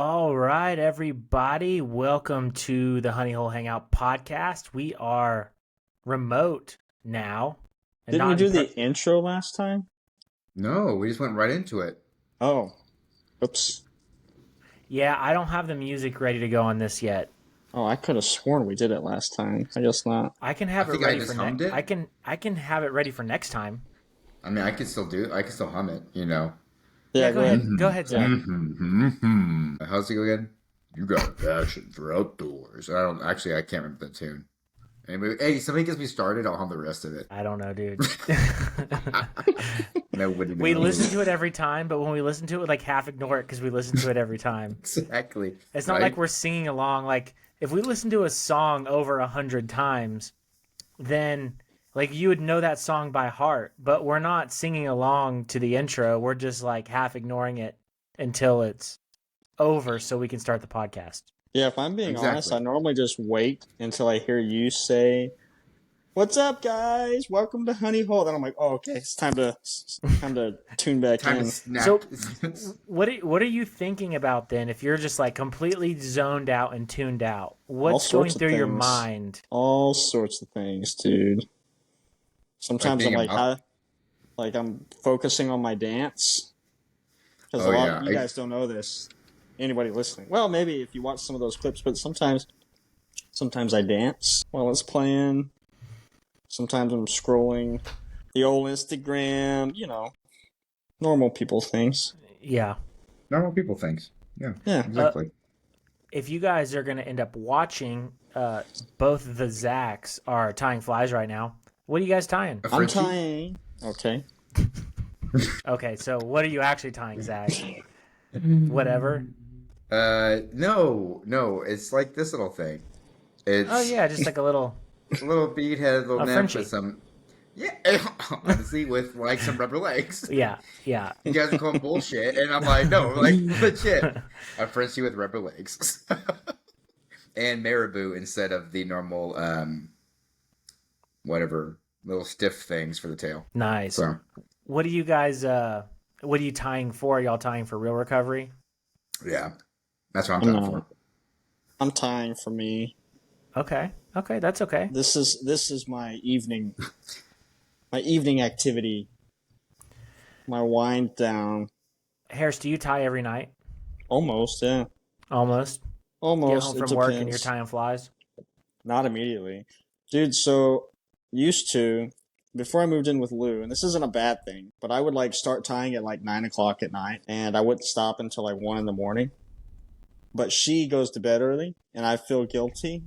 All right, everybody. Welcome to the Honey Hole Hangout podcast. We are remote now. And Didn't we not do in the intro last time? No, we just went right into it. Oh. Oops. Yeah, I don't have the music ready to go on this yet. Oh, I could have sworn we did it last time. I guess not. I can have I it think I ready just for hummed next. it. I can have it ready for next time. I mean, I can still hum it, you know. Yeah, go ahead. Mhm. Go ahead, Zach. How's it go again? You got a passion for outdoors. I can't remember the tune. Anyway, hey, somebody gets me started, I'll hum the rest of it. I don't know, dude. Nobody knows. We listen to it every time, but when we listen to it, like half ignore it because we listen to it every time. Exactly. It's not like we're singing along. Like if we listen to a song over 100 times, then like you would know that song by heart. But we're not singing along to the intro. We're just like half ignoring it until it's over, so we can start the podcast. Yeah, if I'm being Exactly. honest, I normally just wait until I hear you say, "What's up, guys? Welcome to Honey Hole." Then I'm like, "Oh, okay, it's time to tune back Time in." to snap. So, what are you thinking about then? If you're just like completely zoned out and tuned out, what's going sorts of through your things. mind? All sorts of things, dude. Sometimes I'm being like I'm focusing on my dance because Oh, a lot yeah. of you guys don't know this. Anybody listening? Well, maybe if you watch some of those clips, but sometimes I dance while it's playing. Sometimes I'm scrolling the old Instagram, normal people things. Yeah. Normal people things. Yeah. Yeah. Exactly. If you guys are going to end up watching, both the Zacks are tying flies right now. What are you guys tying? A I'm Frenchie? tying. Okay. Okay, so what are you actually tying, Zach? Whatever. No. It's like this little thing. It's Oh yeah, just like a little. a little bead head, little A nymph Frenchie. with some. Yeah, honestly, with like some rubber legs. Yeah. You guys are calling bullshit, and I'm like, no, like legit. A Frenchie with rubber legs, and marabou instead of the normal, whatever little stiff things for the tail. Nice. So What are you guys? What are you tying for? Are y'all tying for real recovery? yeah, that's what I'm talking for. I'm tying for me. Okay, that's okay. This is my evening activity. My wind down. Harris, do you tie every night? Almost, yeah. Almost. Almost. Get home from work and you're tying flies. Not immediately. Dude, so used to, before I moved in with Lou, and this isn't a bad thing, but I would like start tying at like 9 o'clock at night, and I wouldn't stop until like 1 in the morning. But she goes to bed early, and I feel guilty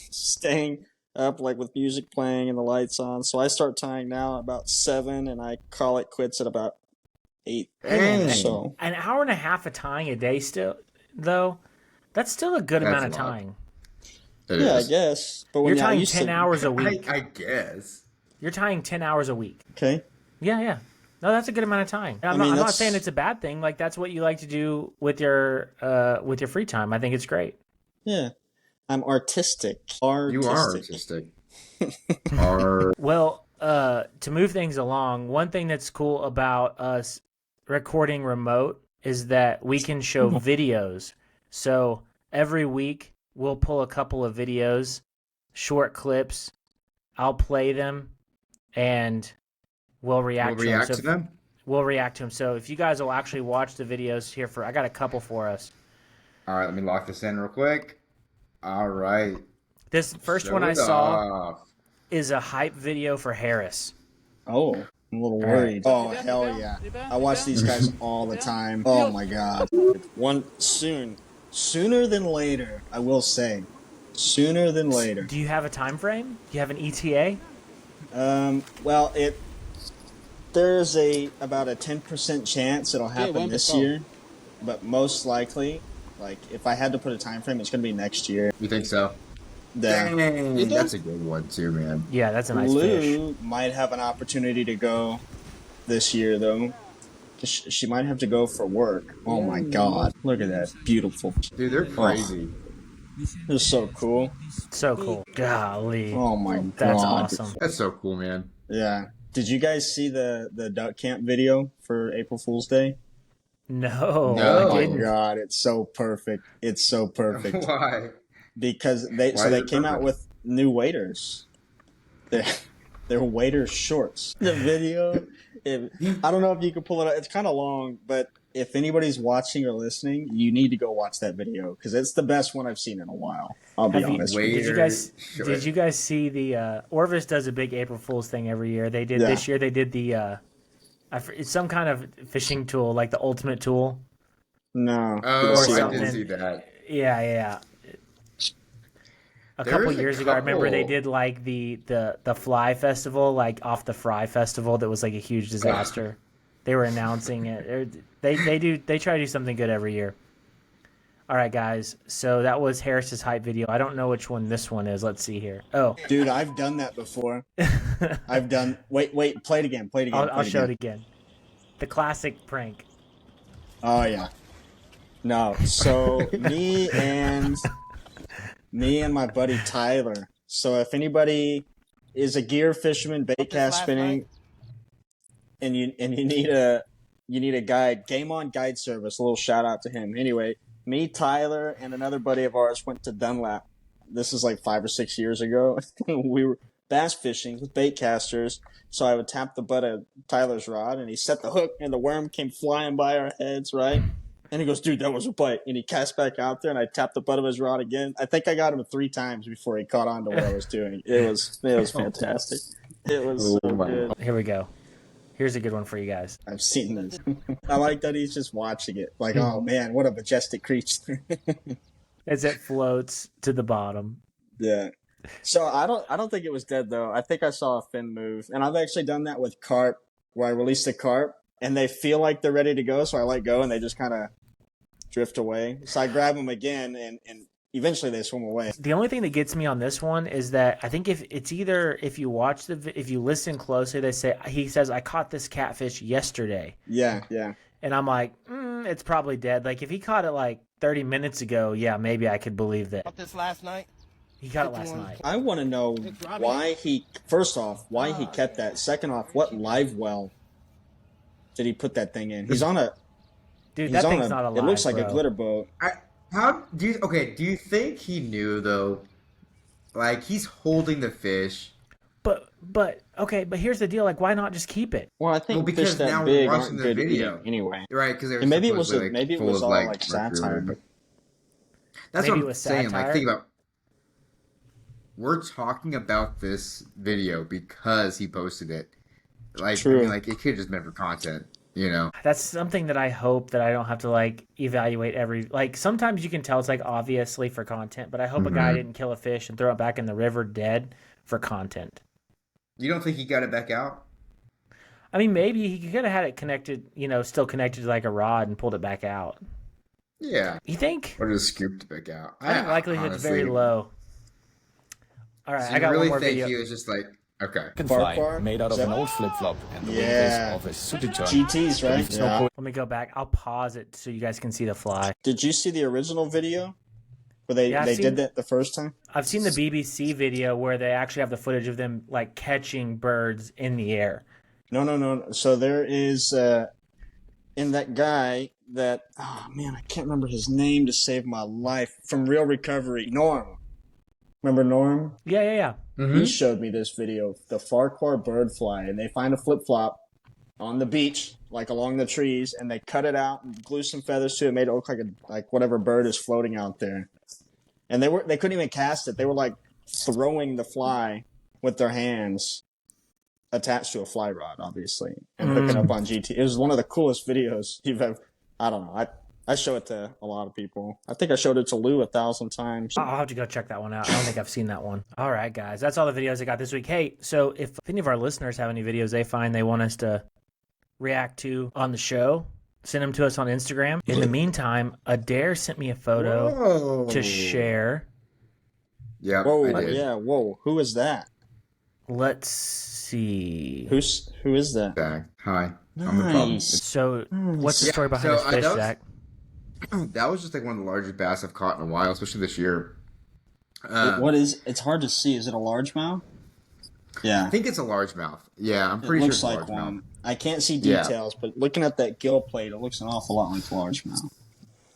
staying up like with music playing and the lights on. So I start tying now about 7, and I call it quits at about 8. Dang. So An hour and a half of tying a day still, though, that's still a good That's amount of a lot. tying. It yeah, is. I guess. But when You're I tying used 10 to, hours a week. I guess. You're tying 10 hours a week. Okay. Yeah. No, that's a good amount of time. I'm not that's- saying it's a bad thing. Like that's what you like to do with your free time. I think it's great. Yeah. I'm artistic. You are artistic. Art. Well, to move things along, one thing that's cool about us recording remote is that we can show videos. So every week we'll pull a couple of videos, short clips. I'll play them, and we'll react to them. to them. We'll react to them. So if you guys will actually watch the videos here I got a couple for us. All right, let me lock this in real quick. All right. This first Show one I it saw off. is a hype video for Harris. Oh, I'm a little worried. Oh, hell yeah. I watch these guys all the time. Oh, my God. Sooner than later, I will say. Sooner than later. Do you have a time frame? Do you have an ETA? Well, there's about a 10% chance it'll happen this year, but most likely, like, if I had to put a time frame, it's going to be next year. You think so? Yeah. Dang, that's a good one too, man. Yeah, that's a nice fish. Lou might have an opportunity to go this year, though. She might have to go for work. Oh my God. Look at that. Beautiful. Dude, they're crazy. They're so cool. So cool. Golly. Oh my God. That's awesome. That's so cool, man. Yeah. Did you guys see the duck camp video for April Fool's Day? No, No. Oh I my didn't. god, it's so perfect. It's so perfect. Why? Because Why is they it came out perfect? with new waders. They're waiter shorts. The video, I don't know if you can pull it up. It's kind of long, but if anybody's watching or listening, you need to go watch that video because it's the best one I've seen in a while. I'll be Have you? honest with you. Did you Waiter guys? short. Did you guys see the Orvis does a big April Fool's thing every year? They did Yeah. this year. They did the it's some kind of fishing tool, like the ultimate tool. No, Oh, Or didn't see I that something. did one. see that. Yeah. A There couple is a years ago, I remember they couple. did like the fly festival, like off the fry festival. That was like a huge disaster. They were announcing it. They try to do something good every year. All right, guys. So that was Harris's hype video. I don't know which one this one is. Let's see here. Oh, Dude, I've done that before. I've done. Wait, play it again. Play it again. I'll show it again. The classic prank. Oh yeah. No, so me and my buddy Tyler. So if anybody is a gear fisherman, bait cast spinning, and you need a guide, Game On Guide Service. A little shout out to him. Anyway, me, Tyler, and another buddy of ours went to Dunlap. This is like 5 or 6 years ago. We were bass fishing with bait casters. So I would tap the butt of Tyler's rod, and he set the hook, and the worm came flying by our heads, right? And he goes, dude, that was a bite. And he cast back out there, and I tapped the butt of his rod again. I think I got him 3 times before he caught on to what I was doing. It was fantastic. It was so good. Here we go. Here's a good one for you guys. I've seen this. I like that he's just watching it. Like, oh man, what a majestic creature. As it floats to the bottom. Yeah. So I don't think it was dead though. I think I saw a fin move, and I've actually done that with carp, where I release the carp, and they feel like they're ready to go, so I let go, and they just kind of drift away. So I grab them again, and eventually they swim away. The only thing that gets me on this one is that I think if you watch if you listen closely, he says I caught this catfish yesterday. Yeah. And I'm like, it's probably dead. Like if he caught it like 30 minutes ago, yeah, maybe I could believe that. Caught this last night. He caught it last night. I want to know why he kept that. Second off, what live well did he put that thing in? He's on a Dude, that thing's not alive. It looks like bro. a glitter boat. Do you think he knew though? Like he's holding the fish. But here's the deal. Like, why not just keep it? Well, I think because fish that now big we're aren't watching the good video eating anyway. Right, because And maybe it was full all of, like satire. mercury. That's Maybe what it I'm was saying. satire. Like, think about. We're talking about this video because he posted it. Like, True. I mean, like it could have just been for content, you know. That's something that I hope that I don't have to like evaluate every. Like sometimes you can tell it's like obviously for content, but I hope a guy didn't kill a fish and throw it back in the river dead for content. You don't think he got it back out? I mean, maybe he could have had it connected, still connected to like a rod and pulled it back out. Yeah. You think? Or just scooped it back out. I think likelihood's honestly, very low. All right, So I got you really one more think video. he was just like, okay. Farquhar? Made out of Is an that- old flip-flop and the Yeah. wings of a sooty john. GTs, right? Leaves no Yeah. point. Let me go back. I'll pause it so you guys can see the fly. Did you see the original video where they Yeah, I've seen- did that the first time? I've seen the BBC video where they actually have the footage of them like catching birds in the air. No. So there is in that guy that oh man, I can't remember his name to save my life from Real Recovery. Norm. Remember Norm? Yeah. He showed me this video, the Farquhar bird fly, and they find a flip flop on the beach, like along the trees, and they cut it out and glue some feathers to it, made it look like whatever bird is floating out there. And they couldn't even cast it. They were like throwing the fly with their hands attached to a fly rod, obviously, and hooking up on GT. It was one of the coolest videos you've ever. I don't know. I show it to a lot of people. I think I showed it to Lou 1,000 times. I'll have to go check that one out. I don't think I've seen that one. All right, guys. That's all the videos I got this week. Hey, so if any of our listeners have any videos they find they want us to react to on the show, send them to us on Instagram. In the meantime, Adair sent me a photo to share. Yeah, Whoa, I did. yeah, whoa. Who is that? Let's see. Who is that? Zach, hi. I'm the problem. Nice. So, what's the Yeah, story behind so, this fish, that was- Zach? That was just like one of the largest bass I've caught in a while, especially this year. What is? It's hard to see. Is it a largemouth? Yeah, I think it's a largemouth. Yeah, I'm it pretty looks sure it's like a largemouth. one. I can't see Yeah. details, but looking at that gill plate, it looks an awful lot like largemouth.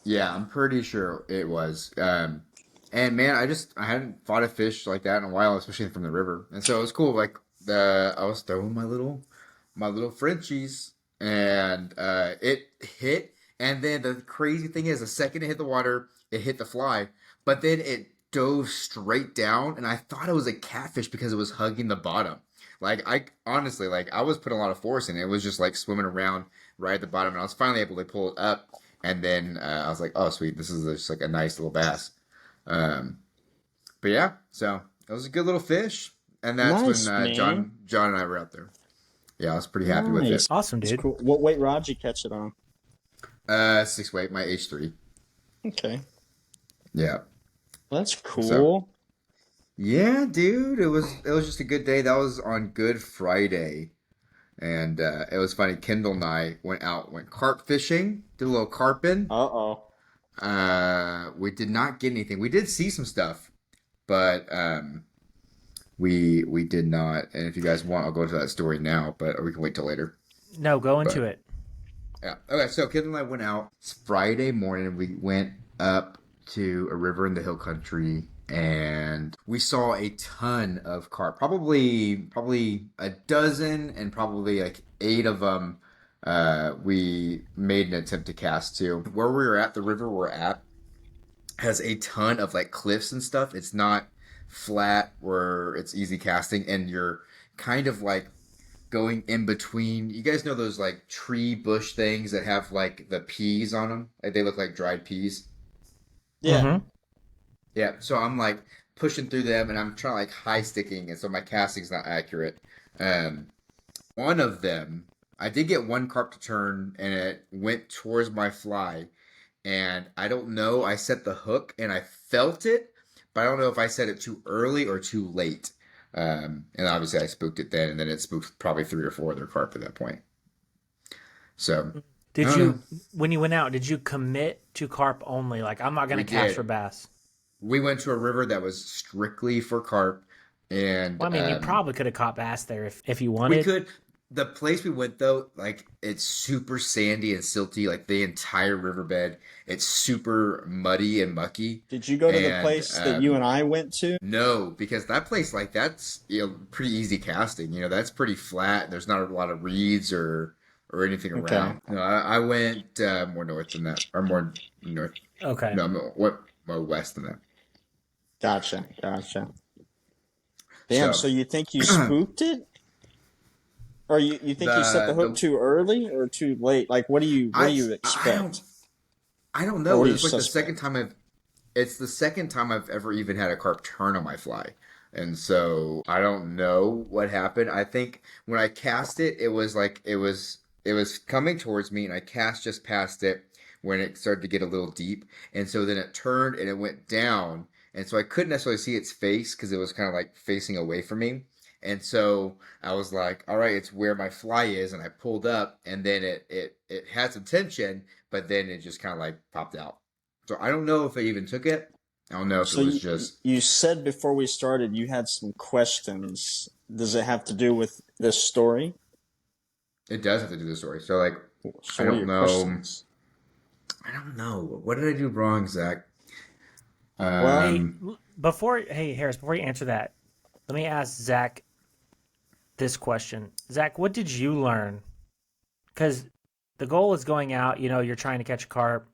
Yeah, I'm pretty sure it was. And man, I hadn't fought a fish like that in a while, especially from the river. And so it was cool. Like I was throwing my little Frenchies, and it hit. And then the crazy thing is, the second it hit the water, it hit the fly, but then it dove straight down, and I thought it was a catfish because it was hugging the bottom. Like I honestly, like I was putting a lot of force in it. It was just like swimming around right at the bottom, and I was finally able to pull it up. And then I was like, "Oh, sweet! This is just like a nice little bass." Um, but yeah, so it was a good little fish, and that's when Nice, man. John and I were out there. Yeah, I was pretty happy with it. Nice. Awesome, That's dude. cool. What weight rod did you catch it on? 6 weight, my H3. Okay. Yeah. That's cool. So yeah, dude, it was just a good day. That was on Good Friday, and it was funny. Kendall and I went carp fishing, did a little carping. Uh-oh. We did not get anything. We did see some stuff, but we did not. And if you guys want, I'll go into that story now, but or we can wait till later. No, go into But it. yeah, okay. So Kendall and I went out. It's Friday morning. We went up to a river in the hill country, and we saw a ton of carp. Probably a dozen, and probably like 8 of them. We made an attempt to cast to where we were at. The river we're at has a ton of like cliffs and stuff. It's not flat where it's easy casting, and you're kind of like going in between. You guys know those like tree bush things that have like the peas on them? Like, they look like dried peas. Yeah. Mm-hmm. Yeah, so I'm like pushing through them, and I'm trying to like high sticking, and so my casting's not accurate. Um, one of them, I did get one carp to turn, and it went towards my fly, and I don't know. I set the hook, and I felt it, but I don't know if I set it too early or too late. And obviously, I spooked it then, and then it spooked probably 3 or 4 other carp at that point. So I Did don't know. you, when you went out, did you commit to carp only? Like, I'm not going We to cast did. for bass. We went to a river that was strictly for carp, and Well, I mean, you probably could have caught bass there if you we wanted. could. The place we went though, like it's super sandy and silty, like the entire riverbed. It's super muddy and mucky, Did you go to the and place that you and I went to? no, because that place, like that's pretty easy casting. That's pretty flat. There's not a lot of reeds or anything Okay. around. No, I went more north than that, or more north. Okay. No, more west than that. Gotcha. Damn, So so you think you spooked it? Or you think you set the hook the too early or too late? Like what do you I don't expect? I don't Or know. what do you It's like the second suspect? time it's the second time I've ever even had a carp turn on my fly. And so I don't know what happened. I think when I cast it, it was like it was coming towards me, and I cast just past it when it started to get a little deep. And so then it turned and it went down. And so I couldn't necessarily see its face because it was kind of like facing away from me. And so I was like, all right, it's where my fly is, and I pulled up, and then it had some tension, but then it just kind of like popped out. So I don't know if I even took it. I don't know if it So was you just. you said before we started you had some questions. Does it have to do with this story? It does have to do with the story. So like, I So what are don't your know. questions? I don't know. What did I do wrong, Zach? Well, Hey, Um, hey Harris, before you answer that, let me ask Zach this question. Zach, what did you learn? Because the goal is going out. You're trying to catch a carp.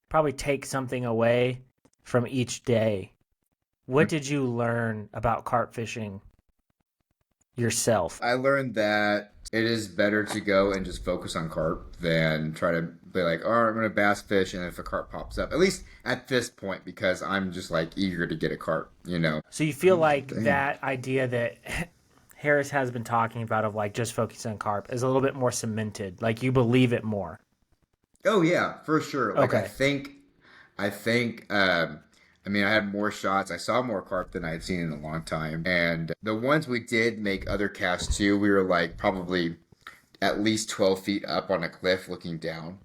Probably take something away from each day. What did you learn about carp fishing yourself? I learned that it is better to go and just focus on carp than try to be like, all right, I'm gonna bass fish, and if a carp pops up, at least at this point, because I'm just like eager to get a carp. So you feel like Damn. that idea that Harris has been talking about of like just focusing on carp is a little bit more cemented. Like you believe it more. Oh yeah, for sure. Like Okay. I think I mean I had more shots. I saw more carp than I had seen in a long time. And the ones we did make other casts to, we were like probably at least 12 feet up on a cliff looking down.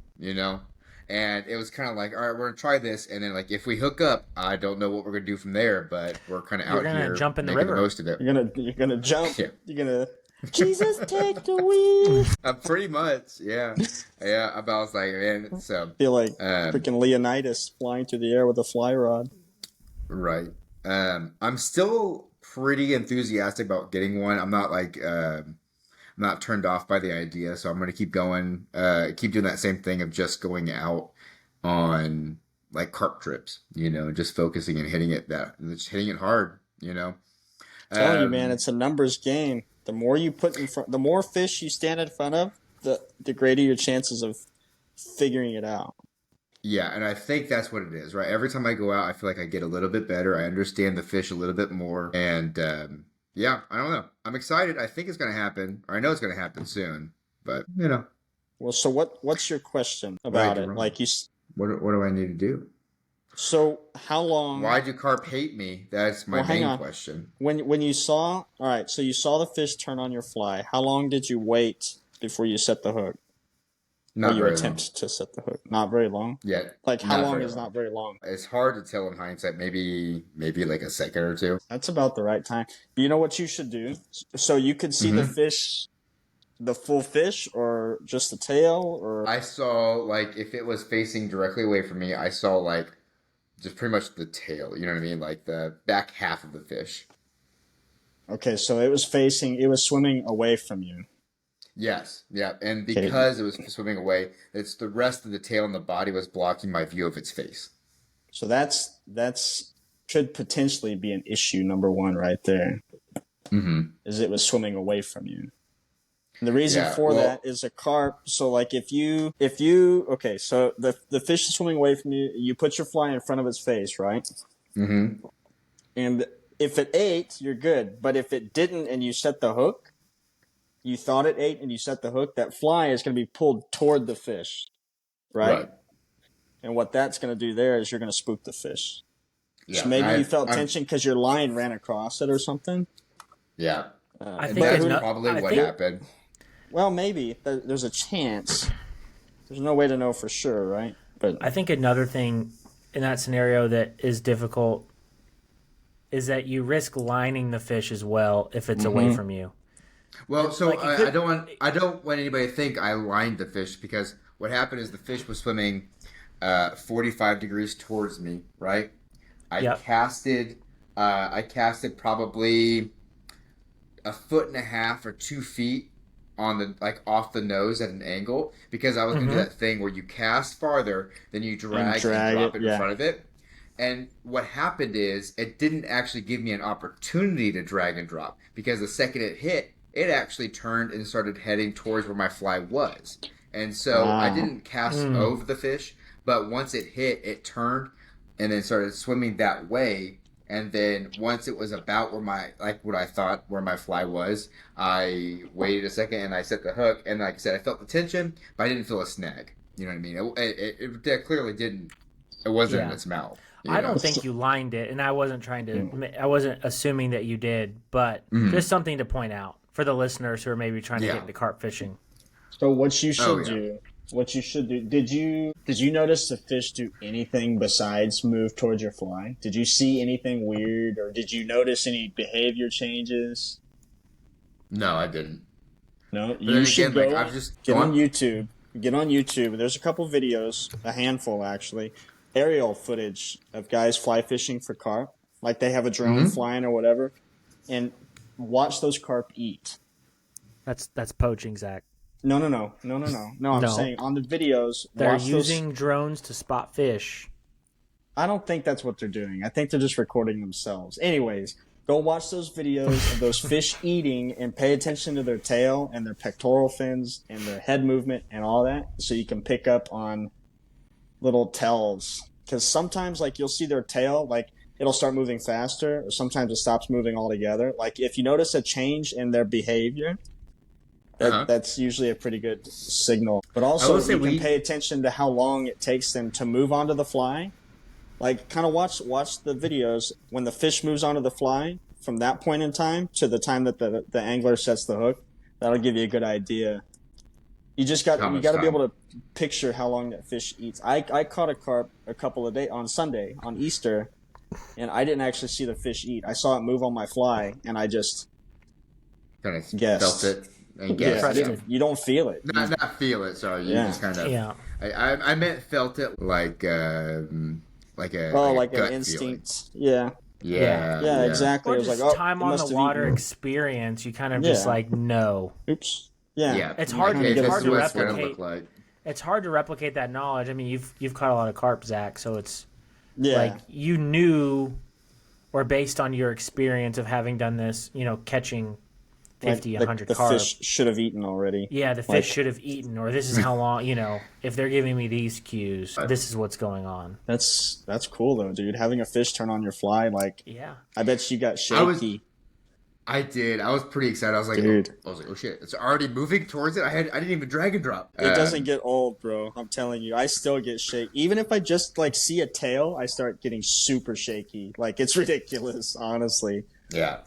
And it was kind of like, all right, we're gonna try this, and then like if we hook up, I don't know what we're gonna do from there, but we're kind of You're out gonna here jump in the making the river. most of it. you're gonna jump. Yeah. You're gonna Jesus, take the wheel. Pretty much, yeah, yeah. But I was like, man, so Feel like um, freaking Leonidas flying through the air with a fly rod. right. I'm still pretty enthusiastic about getting one. I'm not like I'm not turned off by the idea, so I'm gonna keep going. Keep doing that same thing of just going out on like carp trips. Just focusing and just hitting it hard. Telling you, man, Um, it's a numbers game. The more you put in front, the more fish you stand in front of, the greater your chances of figuring it out. Yeah, and I think that's what it is, right? Every time I go out, I feel like I get a little bit better. I understand the fish a little bit more. And yeah, I don't know. I'm excited. I think it's going to happen, or I know it's going to happen soon. But, Well, so what's your question right about or it? wrong. What do I need to do? So how long? Why do carp hate me? That's my Well, hang main on. question. When you saw, all right, so you saw the fish turn on your fly. How long did you wait before you set the hook, or Not you very long. attempt to set the hook? Not very long. Yeah, Like how not long very is long. not very long? It's hard to tell in hindsight. Maybe like a second or two. That's about the right time. You know what you should do? So you could see the Mm-hmm. fish, the full fish, or just the tail, or I saw like if it was facing directly away from me, I saw like just pretty much the tail. You know what I mean? Like the back half of the fish. okay, so it was swimming away from you. Yes, yeah, and Okay, because it was swimming away, it's the rest of the tail and the body was blocking my view of its face. so that's could potentially be an issue number one right there. Mm-hmm. Is it was swimming away from you. And the reason Yeah, for that well, is a carp. So like if you okay, so the fish is swimming away from you. You put your fly in front of its face, right? mm-hmm. And if it ate, you're good. But if it didn't, and you set the hook, you thought it ate, and you set the hook, that fly is going to be pulled toward the fish, right? Right. And what that's going to do there is you're going to spook the fish. So Yeah, maybe you felt I'm, tension because your line ran across it or something. yeah, I think But that's who, probably I what think happened. well, maybe there's a chance. There's no way to know for sure, right? But I think another thing in that scenario that is difficult is that you risk lining the fish as well if it's away mm-hmm. from you. Well, so Like it could, I don't want anybody to think I lined the fish because what happened is the fish was swimming 45 degrees towards me, right? I Yep. casted I casted probably a foot and a half or 2 feet on the like off the nose at an angle because I was gonna do Mm-hmm. that thing where you cast farther, then you And drag and drag it, drop it in yeah. front of it. And what happened is it didn't actually give me an opportunity to drag and drop because the second it hit, it actually turned and started heading towards where my fly was. And so I Wow. didn't cast Mm. over the fish, but once it hit, it turned and then started swimming that way. And then once it was about where my like what I thought where my fly was, I waited a second and I set the hook. And like I said, I felt the tension, but I didn't feel a snag. You know what I mean? It clearly didn't. It wasn't in Yeah. its mouth. I don't think you lined it, and I wasn't I wasn't assuming that you did, but Mhm. just something to point out for the listeners who are maybe trying to get Yeah. into carp fishing. So what you Oh should yeah. do, did you notice the fish do anything besides move towards your fly? Did you see anything weird, or did you notice any behavior changes? No, I didn't. No, But you then should again, like go I've just get on gone. YouTube. Get on YouTube. There's a couple videos, a handful actually, aerial footage of guys fly fishing for carp. Like they have a drone Mm-hmm. flying or whatever, and watch those carp eat. That's poaching, Zach. No. I'm No, saying on the videos, they're watch those. using drones to spot fish. I don't think that's what they're doing. I think they're just recording themselves. Anyways, go watch those videos of those fish eating and pay attention to their tail and their pectoral fins and their head movement and all that so you can pick up on little tells. Because sometimes, like, you'll see their tail, like, it'll start moving faster, or sometimes it stops moving altogether. Like, if you notice a change in their behavior, Uh-huh. that's usually a pretty good signal. But I also, will say you can pay attention to how long it takes them to move onto the fly. Like, kind of watch the videos when the fish moves onto the fly from that point in time to the time that the angler sets the hook. That'll give you a good idea. You just got How you much got to be time? able to picture how long that fish eats. I caught a carp a couple of days on Sunday on Easter, and I didn't actually see the fish eat. I saw it move on my fly, and I just kind of Guessed. felt it and Yeah, guessed. Trusted. you don't feel it. Not feel it. Sorry, you Yeah. just kind of. Yeah. I meant felt it like Oh, a like an gut feeling. instinct. Yeah. Yeah. Yeah, exactly. Or It was like, just oh, time it on the must have water eaten. experience. You kind of Yeah. just like know. Oops. Yeah. Yeah, It's You hard. kinda okay, It's get a this hard is to feel what it's for gonna it. replicate. look like. It's hard to replicate that knowledge. I mean, you've caught a lot of carp, Zach, so it's Yeah. like you knew, or based on your experience of having done this, catching 50, Like 100 the carp. fish should have eaten already. Yeah, the fish Like, should have eaten, or this is how long. If they're giving me these cues, this is what's going on. that's cool though, dude. Having a fish turn on your fly, like, Yeah. I bet you got shaky. I did. I was pretty excited. I was like, Dude. oh shit! It's already moving towards it. I didn't even drag and drop. It doesn't get old, bro. I'm telling you. I still get shaky. Even if I just like see a tail, I start getting super shaky. Like, it's ridiculous, honestly. Yeah.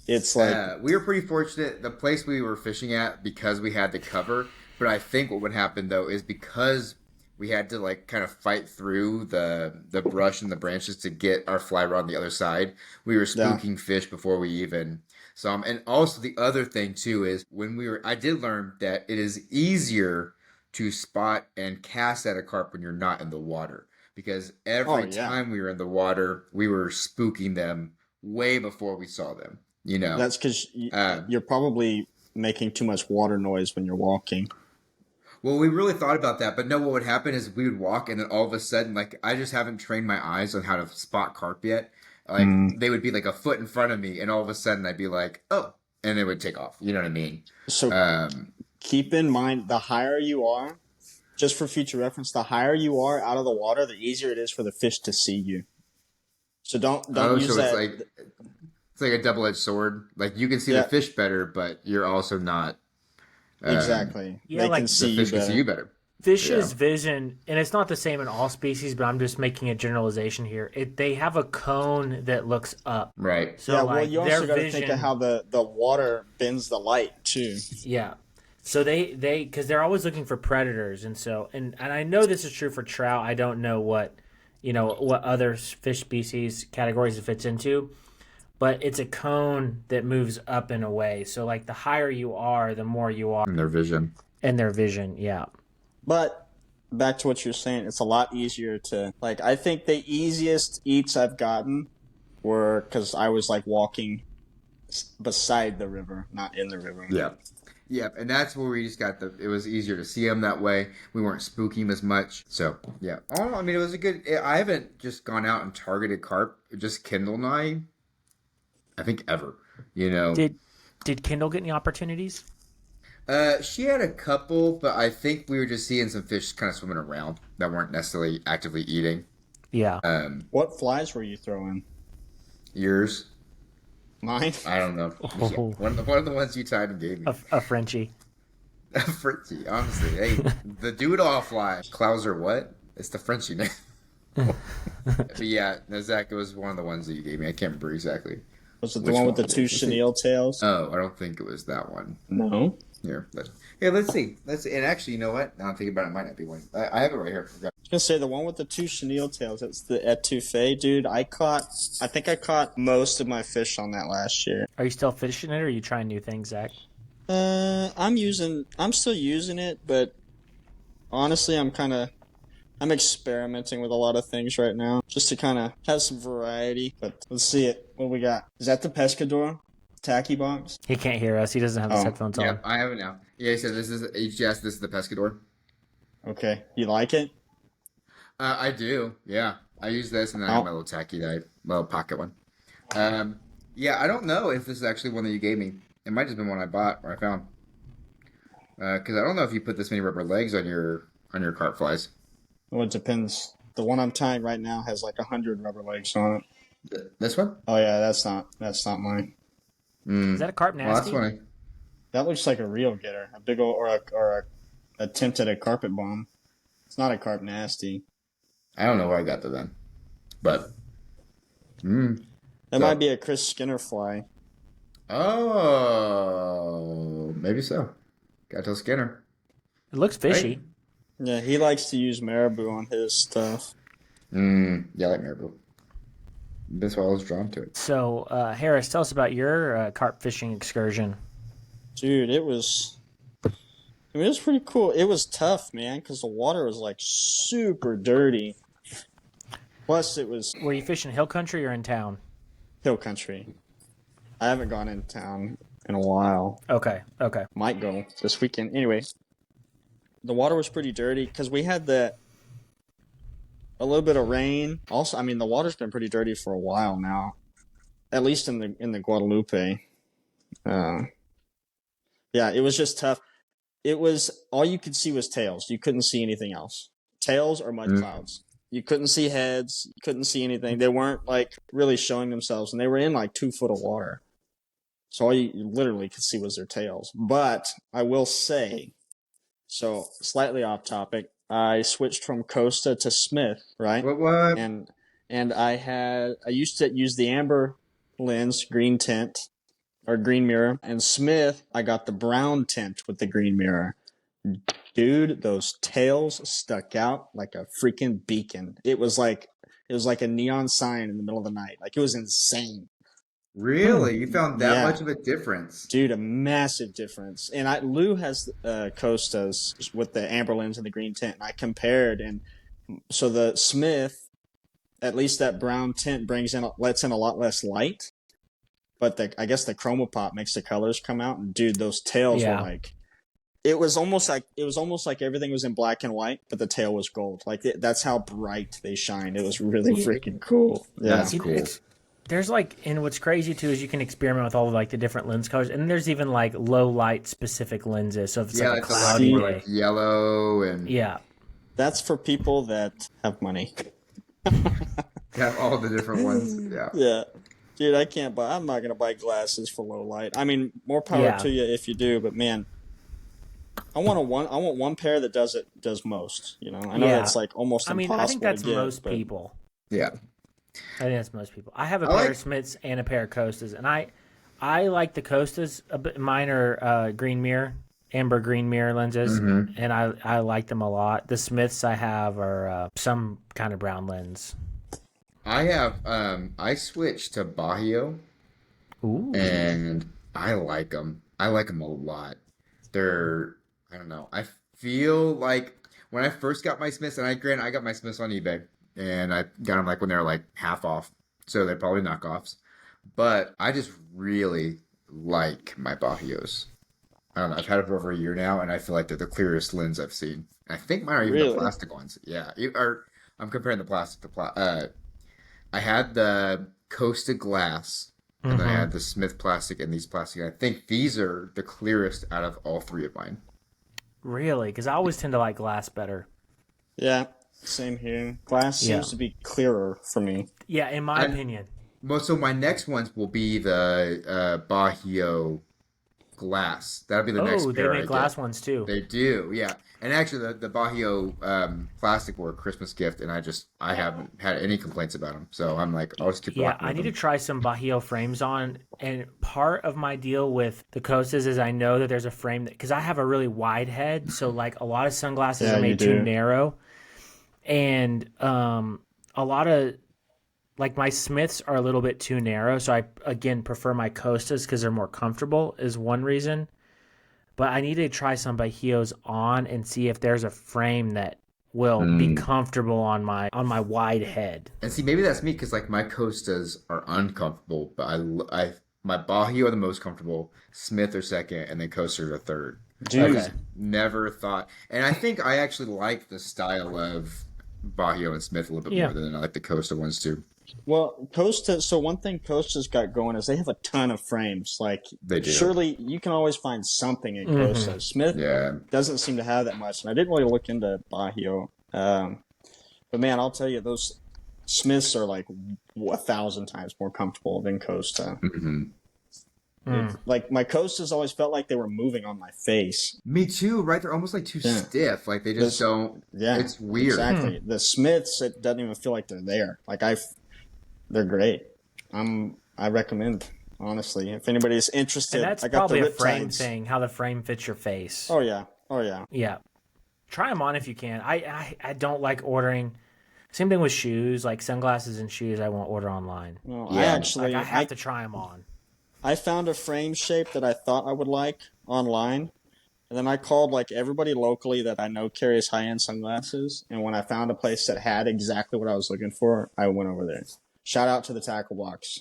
It's like, We were pretty fortunate. The place we were fishing at, because we had the cover. But I think what would happen though is because we had to like kind of fight through the brush and the branches to get our fly rod on the other side. We were spooking fish before we even saw them. And also the other thing too is I did learn that it is easier to spot and cast at a carp when you're not in the water, because every time we were in the water, we were spooking them way before we saw them. that's because you're probably making too much water noise when you're walking. Well, we really thought about that, but no, what would happen is we would walk and then all of a sudden, like, I just haven't trained my eyes on how to spot carp yet. Like, they would be like a foot in front of me and all of a sudden I'd be like, oh, and it would take off. You know what I mean? So keep in mind, the higher you are, just for future reference, the higher you are out of the water, the easier it is for the fish to see you. So don't use that. It's like a double-edged sword. Like, you can see the fish better, but you're also not. Exactly. Yeah, they like can see The fish can see you better. Fish's vision, and it's not the same in all species, but I'm just making a generalization here. They have a cone that looks up. Right. So like you their also got to vision, think of how the water bends the light too. Yeah. So they because they're always looking for predators, and I know this is true for trout. I don't know what other fish species categories it fits into, but it's a cone that moves up and away. So like the higher you are, the more you are in their vision. Yeah. But back to what you're saying, it's a lot easier to like. I think the easiest eats I've gotten were because I was like walking beside the river, not in the river. Yeah. Yeah, and that's where we just got it was easier to see them that way. We weren't spooking them as much. So, yeah. Oh, I mean, it was I haven't just gone out and targeted carp, just Kindle and I think ever, Did Kendall get any opportunities? She had a couple, but I think we were just seeing some fish kind of swimming around that weren't necessarily actively eating. Yeah. What flies were you throwing? Yours? Mine? I don't know. Oh. One of the ones you tied and gave me. A Frenchie. A Frenchie, honestly. Hey, the do-it-all fly. Clouser what? It's the Frenchie name. But yeah, no, Zach, it was one of the ones that you gave me. I can't remember exactly. Was it the one with the two chenille tails? Oh, I don't think it was that one. No. Here, let's see. And actually, you know what? Now I'm thinking about it, it might not be one. I have it right here. I was gonna say the one with the two chenille tails. It's the etouffee, dude. I think I caught most of my fish on that last year. Are you still fishing it, or are you trying new things, Zach? I'm still using it, but honestly, I'm experimenting with a lot of things right now, just to kind of have some variety. But let's see it. What we got? Is that the pescador? Tacky box? He can't hear us. He doesn't have his headphones on. Yeah, I have it now. Yeah, he said this is HGS. This is the pescador. Okay, you like it? I do. Yeah, I use this, and then I have my little tacky little pocket one. Yeah, I don't know if this is actually one that you gave me. It might have been one I bought or I found. Because I don't know if you put this many rubber legs on your carp flies. Well, it depends. The one I'm tying right now has like 100 rubber legs on it. This one? Oh yeah, that's not mine. Is that a carp nasty? Well, that's funny. That looks like a real getter, a big old or a attempt at a carpet bomb. It's not a carp nasty. I don't know where I got that then, but that might be a Chris Skinner fly. Oh, maybe so. Gotta tell Skinner. It looks fishy. Right? Yeah, he likes to use marabou on his stuff. Yeah, I like marabou. That's why I was drawn to it. So, Harris, tell us about your carp fishing excursion. Dude, it was pretty cool. It was tough, man, because the water was like super dirty. Plus, it was Were you fishing hill country or in town? hill country. I haven't gone in town in a while. Okay. Might go this weekend. Anyway, the water was pretty dirty because we had a little bit of rain. Also, I mean, the water's been pretty dirty for a while now, at least in the Guadalupe. Yeah, it was just tough. It was all you could see was tails. You couldn't see anything else. Tails or mud clouds. You couldn't see heads. You couldn't see anything. They weren't like really showing themselves, and they were in like 2 foot of water. So all you literally could see was their tails. But I will say, so slightly off topic, I switched from Costa to Smith, right? What? And I used to use the amber lens, green tint, or green mirror. And Smith, I got the brown tint with the green mirror. Dude, those tails stuck out like a freaking beacon. It was like a neon sign in the middle of the night. Like, it was insane. Really? You found that Yeah. much of a difference? Dude, a massive difference. And Lou has Costas with the amber lens and the green tint. And I compared, and so the Smith, at least that brown tint lets in a lot less light. But I guess the chroma pop makes the colors come out. And dude, those tails were like, it was almost like everything was in black and white, but the tail was gold. Like, that's how bright they shine. It was really freaking cool. Yeah, That's cool. There's like, and what's crazy too is you can experiment with all of like the different lens colors, and there's even like low light specific lenses. So if it's like a cloudy more day, like yellow and that's for people that have money. have all the different ones. Yeah. Yeah. Dude, I'm not gonna buy glasses for low light. I mean, more power to you if you do, but man, I want one pair that does most. You know, I know that's like almost impossible. I think that's to get, most people. Yeah. I think that's most people. I have a pair of Smiths and a pair of Costas, and I like the Costas a bit. Mine are green mirror, amber green mirror lenses, and I like them a lot. The Smiths I have are some kind of brown lens. I have I switched to Bahio. Ooh. And I like them. I like them a lot. I don't know. I feel like when I first got my Smiths, and I got my Smiths on eBay, and I got them like when they were like half off, so they're probably knockoffs. But I just really like my Bahios. I don't know. I've had it for over a year now, and I feel like they're the clearest lens I've seen. I think mine are even the plastic ones. Yeah, I'm comparing the plastic to I had the Costa glass, and then I had the Smith plastic and these plastic. I think these are the clearest out of all 3 of mine. Really? Because I always tend to like glass better. Yeah, same here. Glass seems to be clearer for me. Yeah, in my opinion. So my next ones will be the Bahio glass. That'll be the next pair. Oh, they make glass ones too. They do, yeah. And actually, the Bahio plastic were a Christmas gift, and I haven't had any complaints about them. So I'm like, I'll just keep rocking with I need them. to try some Bahio frames on. And part of my deal with the Costas is I know that there's a frame because I have a really wide head, so like a lot of sunglasses are made too narrow, and a lot of like my Smiths are a little bit too narrow. So I again prefer my Costas because they're more comfortable is one reason. But I need to try some Bahios on and see if there's a frame that will be comfortable on my wide head. And see, maybe that's me because like my Costas are uncomfortable, but my Bahio are the most comfortable. Smith are second, and then Costas are third. Dude, I just never thought, and I think I actually like the style of Bahio and Smith a little bit more than I like the Costa ones too. well, Costa. So one thing Costa's got going is they have a ton of frames. Like, They do. surely you can always find something in Costa. Smith doesn't seem to have that much, and I didn't really look into Bahio. But man, I'll tell you, those Smiths are like 1,000 times more comfortable than Costa. Like, my Costas always felt like they were moving on my face. Me too, right? They're almost like too stiff. Like they just don't. Yeah, it's weird. Exactly. The Smiths, it doesn't even feel like they're there. Like they're great. I recommend, honestly, if anybody's interested. And that's I got probably the a frame Riptides. thing, how the frame fits your face. Oh yeah. Yeah. Try them on if you can. I don't like ordering. Same thing with shoes, like sunglasses and shoes I won't order online. No, Yeah. I I have to try them on. I found a frame shape that I thought I would like online. And then I called like everybody locally that I know carries high end sunglasses. And when I found a place that had exactly what I was looking for, I went over there. Shout out to the tackle box.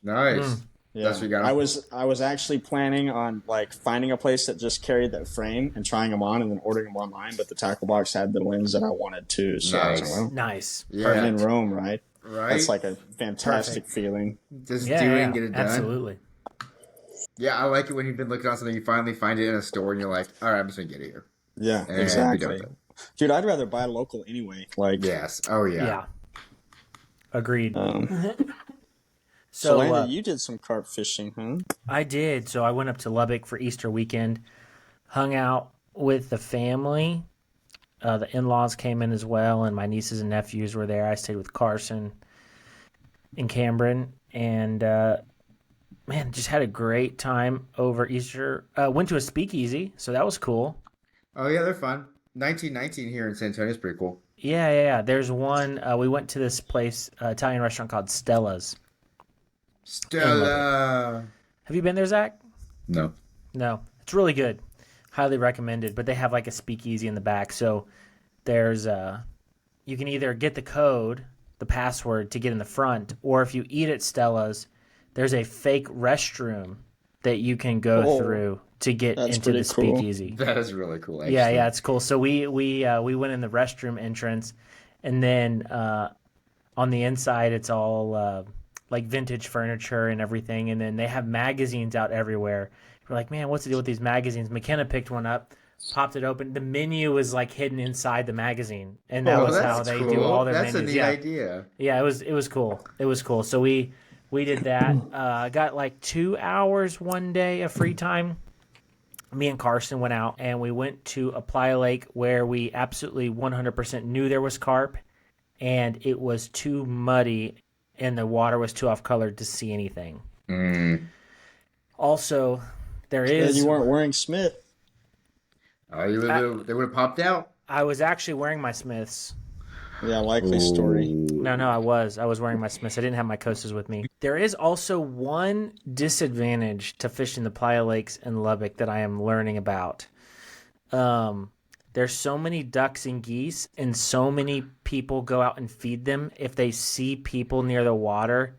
Nice. Yeah, That's what you got. I was actually planning on like finding a place that just carried that frame and trying them on and then ordering them online. But the tackle box had the lens that I wanted too. So I was like, Nice. well, Nice. starting in Yeah. Rome, right? That's Right. like a fantastic feeling. Just Yeah, do it yeah, and get it done. absolutely. Yeah, I like it when you've been looking on something, you finally find it in a store, and you're like, all right, I'm just gonna get it here. Yeah, And be done exactly. with it. Dude, I'd rather buy local anyway. Like, Yes. Oh yeah. Yeah. Agreed. So, So Landon, you did some carp fishing, huh? I did. So I went up to Lubbock for Easter weekend, hung out with the family. The in-laws came in as well, and my nieces and nephews were there. I stayed with Carson in Cameron, and man, just had a great time over Easter. Went to a speakeasy, so that was cool. Oh yeah, they're fun. 1919 here in San Antonio is pretty cool. Yeah. There's one. We went to this place, Italian restaurant called Stella's. Stella. Have you been there, Zach? No. No. It's really good. Highly recommended. But they have like a speakeasy in the back, so there's you can either get the code, the password to get in the front, or if you eat at Stella's, there's a fake restroom that you can go through to get That's into the pretty cool. speakeasy. That is really cool. Actually. Yeah, it's cool. So we went in the restroom entrance, and then on the inside it's all like vintage furniture and everything, and then they have magazines out everywhere. We're like, man, what's the deal with these magazines? McKenna picked one up, popped it open. The menu was like hidden inside the magagazine, and that was how they do all their That's menus. a neat idea. Yeah, it was cool. It was cool. So we did that. Got like 2 hours one day of free time. Me and Carson went out and we went to a playa lake where we absolutely 100% knew there was carp, and it was too muddy and the water was too off colored to see anything. Also, there is. You weren't wearing Smith. Oh, they would have popped out. I was actually wearing my Smiths. Yeah, likely story. No, I was wearing my Smiths. I didn't have my Costas with me. There is also one disadvantage to fishing the playa lakes in Lubbock that I am learning about. There's so many ducks and geese, and so many people go out and feed them. If they see people near the water,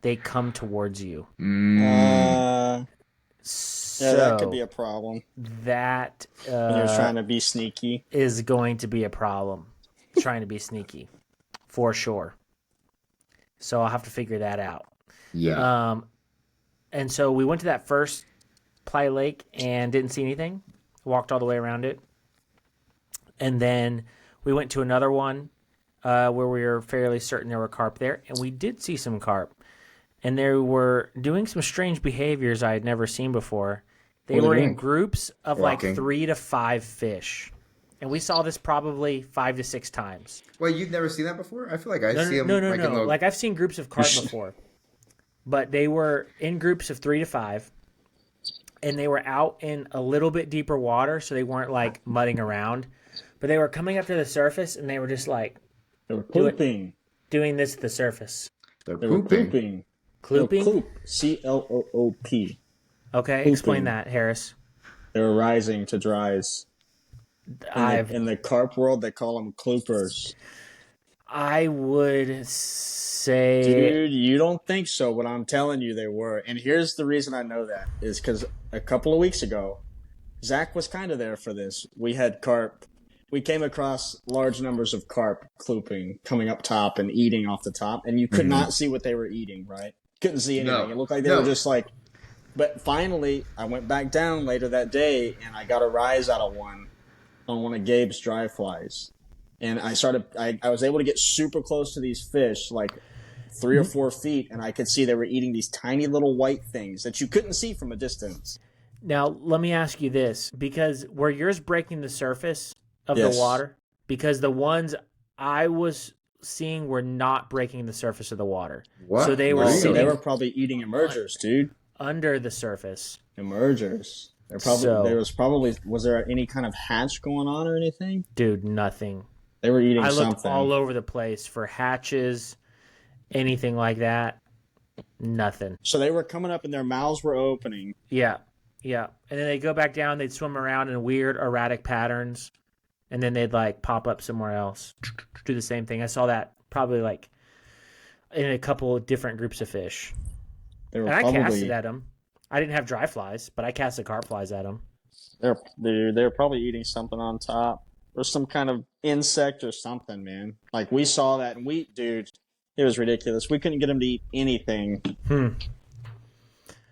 they come towards you. Yeah, that could be a problem. That When you're trying to be sneaky. is going to be a problem. Trying to be sneaky, for sure. So I'll have to figure that out. Yeah. And so we went to that first playa lake and didn't see anything. Walked all the way around it. And then we went to another one where we were fairly certain there were carp there. And we did see some carp. And they were doing some strange behaviors I had never seen before. They were in groups of like 3 to 5 fish. And we saw this probably 5 to 6 times. Well, you've never seen that before? I feel like I see them. No. In the... Like I've seen groups of carp before. But they were in groups of 3 to 5. And they were out in a little bit deeper water, so they weren't like mudding around. But they were coming up to the surface, and they were just like... They were pooping. Doing this to the surface. They're They were pooping. Clooping? Cloop. C-L-O-O-P. Okay, Pooping. explain that, Harris. They were rising to dries. In the carp world, they call them cloopers. I would say... Dude, you don't think so, but I'm telling you they were. And here's the reason I know that, is because a couple of weeks ago, Zach was kind of there for this. We had carp. We came across large numbers of carp clooping, coming up top and eating off the top, and you could not see what they were eating, right? Couldn't see anything. No. It looked like they were just like... But finally, I went back down later that day, and I got a rise out of one on one of Gabe's dry flies. And I was able to get super close to these fish, like 3 or 4 feet, and I could see they were eating these tiny little white things that you couldn't see from a distance. Now, let me ask you this, because were yours breaking the surface of Yes. the water? Because the ones I was seeing were not breaking the surface of the water. What? So they were Well, sitting they were probably eating emergers, dude. under the surface. Emergers. Was there any kind of hatch going on or anything? Dude, nothing. They were eating I something. looked all over the place for hatches, anything like that. Nothing. So they were coming up and their mouths were opening. Yeah. Yeah. And then they'd go back down, they'd swim around in weird, erratic patterns, and then they'd like pop up somewhere else. Do the same thing. I saw that probably like in a couple of different groups of fish. They were And I probably casted at them. I didn't have dry flies, but I casted carp flies at them. they're probably eating something on top or some kind of insect or something, man. Like we saw that and dude, it was ridiculous. We couldn't get them to eat anything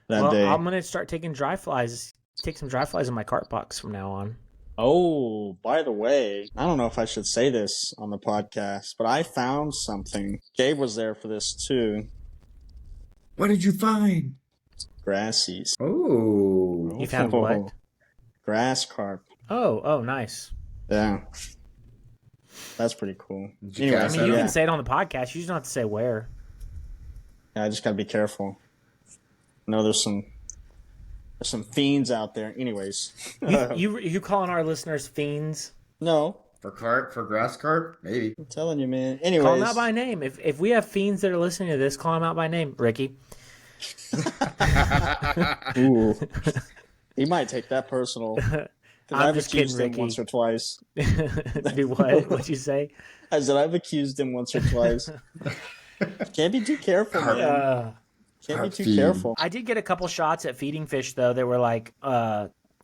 that day. I'm gonna start taking dry flies. Take some dry flies in my carp box from now on. Oh, by the way, I don't know if I should say this on the podcast, but I found something. Gabe was there for this too. What did you find? Grassies. Oh. You found what? Grass carp. Oh, nice. Yeah. That's pretty cool. Did you Anyway, cast I mean, you yeah. can say it on the podcast. You just don't have to say where. Yeah, I just gotta be careful. I know there's some fiends out there. Anyways. You calling our listeners fiends? No. For carp, for grass carp? Maybe. I'm telling you, man. Anyways. Call them out by name. If we have fiends that are listening to this, call them out by name. Ricky. Ooh. He might take that personal. I'm just kidding, accused him Ricky. once or twice. Do what? What'd you say? I said I've accused him once or twice. Can't be too careful, man. Can't be too careful. I did get a couple shots at feeding fish though. That were like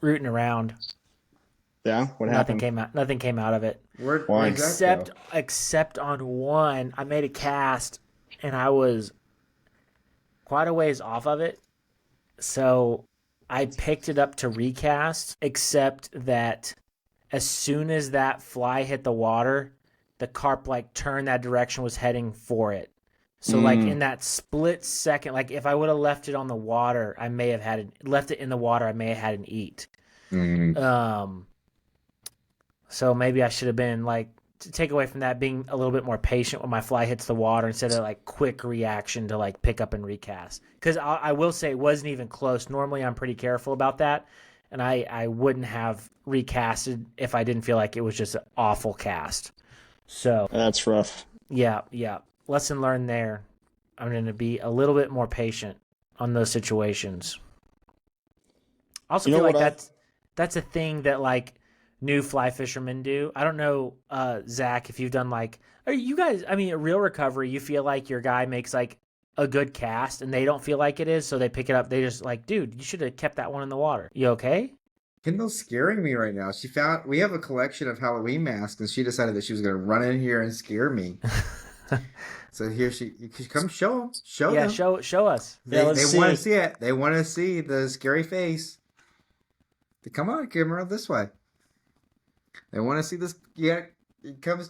rooting around. Yeah, what happened? Nothing came out of it. Why? Except on one, I made a cast and I was quite a ways off of it. So I picked it up to recast, except that as soon as that fly hit the water, the carp like turned that direction, was heading for it. So like in that split second, like if I would have left it on the water, I may have left it in the water, I may have had an eat. So maybe I should have been like, to take away from that, being a little bit more patient when my fly hits the water instead of like quick reaction to like pick up and recast. Because I will say it wasn't even close. Normally I'm pretty careful about that, and I wouldn't have recasted if I didn't feel like it was just an awful cast. So That's rough. yeah. Lesson learned there. I'm going to be a little bit more patient on those situations. I also feel like that's a thing that like new fly fishermen do. I don't know, Zach, if you've done like, are you guys, I mean, a real recovery, you feel like your guy makes like a good cast and they don't feel like it is, so they pick it up. They just like, dude, you should have kept that one in the water. You okay? Kendall's scaring me right now. We have a collection of Halloween masks, and she decided that she was going to run in here and scare me. So here you come show them. Yeah, show us. They let's want to see. see it. They want to see the scary face. Come on, camera, this way. They want to see this. Yeah,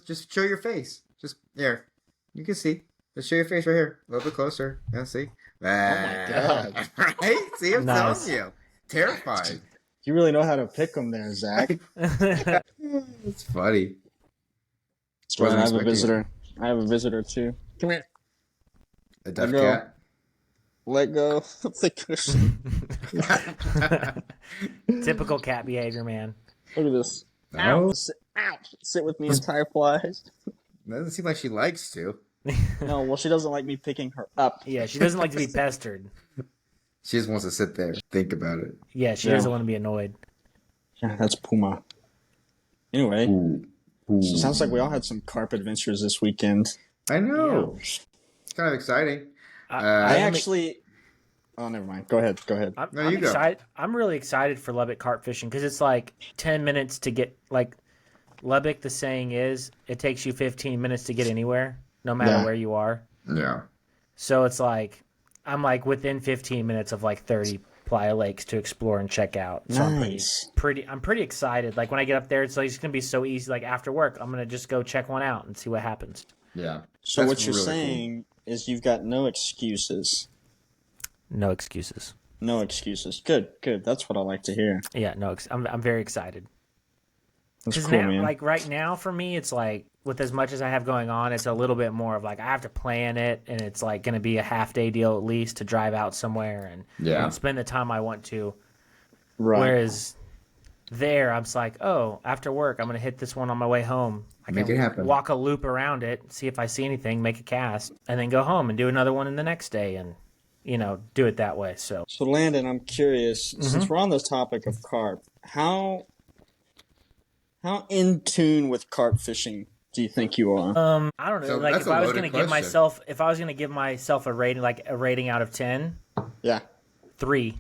just show your face. Just there. You can see. Just show your face right here. A little bit closer. Yeah, see? Oh my God. Right? See, I'm Nice. telling you. Terrified. You really know how to pick them there, Zach. It's funny. I have a visitor. I have a visitor too. Come here. A deaf Let go. cat. Let go of the cushion. Typical cat behavior, man. Look at this. No, Ow. Sit with me and tie flies. doesn't seem like she likes to. No, well, she doesn't like me picking her up. Yeah, she doesn't like to be pestered. She just wants to sit there, think about it. Yeah, she Yeah. doesn't want to be annoyed. Yeah, that's Puma. Anyway, Ooh. so sounds like we all had some carp adventures this weekend. I know. It's kind of exciting. I actually. Oh, never mind. Go ahead. I'm No, you go. excited. I'm really excited for Lubbock carp fishing because it's like 10 minutes to get, like, Lubbock, the saying is, it takes you 15 minutes to get anywhere, no matter Yeah. where you are. Yeah. So it's like, I'm like within 15 minutes of like 30 playa lakes to explore and check out. So Nice. I'm pretty excited. Like when I get up there, it's like, it's going to be so easy. Like after work, I'm going to just go check one out and see what happens. Yeah. So That's what you're really saying is you've got no excuses. No excuses. No excuses. Good. That's what I like to hear. Yeah, I'm very excited. That's 'Cause cool, now, man. like right now for me, it's like with as much as I have going on, it's a little bit more of like I have to plan it, and it's like going to be a half-day deal at least to drive out somewhere and spend the time I want to. Right. Whereas there, I'm just like, oh, after work, I'm going to hit this one on my way home. I Make can it happen. walk a loop around it, see if I see anything, make a cast, and then go home and do another one in the next day. And do it that way. So So Landon, I'm curious, since we're on this topic of carp, how in tune with carp fishing do you think you are? I don't know. So Like that's a loaded question. if I was gonna give myself a rating, like a rating out of 10, Yeah. 3.